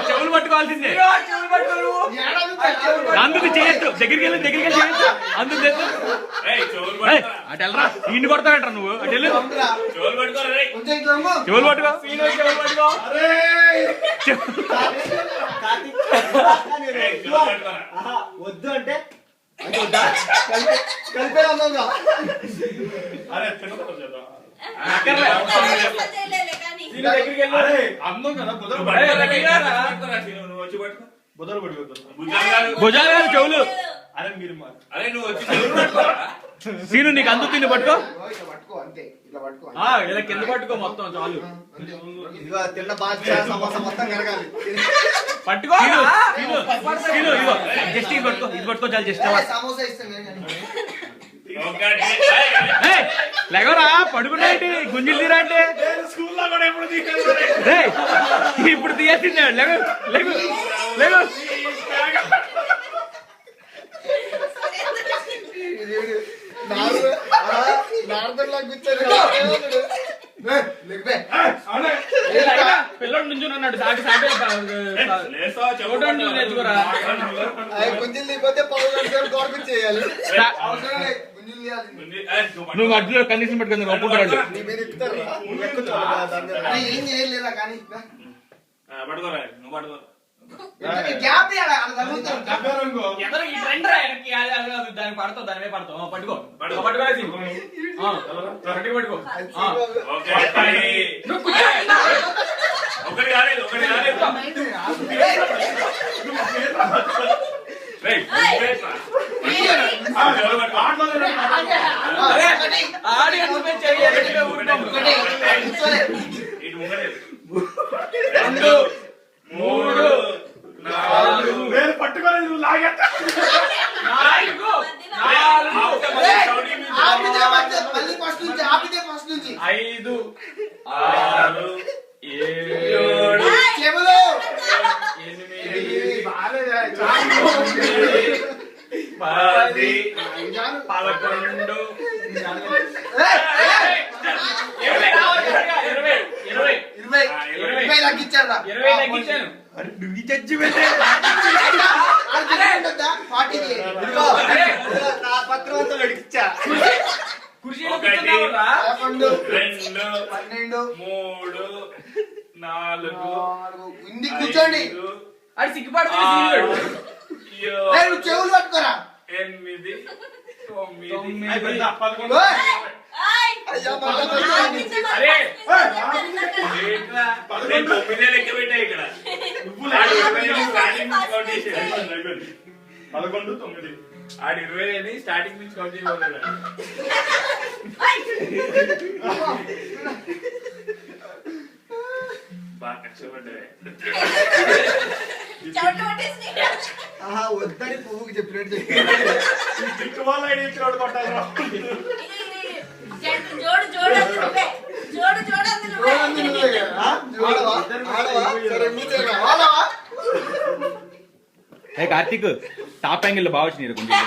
చెవులు పట్టుకోవాల్సిందే అందుకు చేయొచ్చు దగ్గరికి వెళ్ళి చేయొచ్చు అందుకు అటు వెళ్ళరా ఇంటి కొడతాడంట నువ్వు అటు వెళ్ళి చెవులు పట్టుకో వద్దు అంటే కలిపే భుజాలు గారు చెవులు సీను నీకు అందుతుంది పట్టుకో ఇలా కింద పట్టుకో మొత్తం చాలు తిన్న బాగా సమోసా మొత్తం కరగాలి పట్టుకో జస్ట్ ఇది పట్టుకో చాలు జస్ట్ సమోసా ఇస్తాను లేవరా పడుకున్నాయండి గుంజులు తీరా అంటే స్కూల్లో కూడా ఎప్పుడు ఇప్పుడు తీయాల్సిందే లేవు లేవు లేవు పిల్లడు నుంచి అన్నాడు సాటి నేర్చుకోరా గుంజులు దిగిపోతే గవర్నమెంట్ చేయాలి నువ్వు మధ్యలో కండిషన్ పెట్టుకుంది ఒప్పుకుంటాడు ఏం చేయలేదా కానీ పట్టుకోరా నువ్వు పట్టుకో దానికి పడతావు దాని మీద పడతావు పట్టుకో పట్టుకో ఒకటి కాలేదు రెండు మూడు నాలుగు పట్టుకోలేదు నువ్వు లాగేస్తా ఐదు ఆరు ఏడు పది 11 20 తగ్గించాను నువ్వు చచ్చి పత్రవంతం అడిగిచ్చా రెండు 12 3 4 ఇంటికి కూర్చోండి అది సిగ్గుపడుతుంది చెవులు పట్టుకోరా 8 9 లెక్క పెట్టా ఇక్కడ 11 9 ఆడు 20 స్టార్టింగ్ నుంచి కౌంట్ చేయలేదు బాగా కష్టపడ్డాయి వద్దని పువ్వుకి చెప్పినట్టు కార్తీక్ టాప్ యాంగిల్ బాగా వచ్చినాయి కొంచెం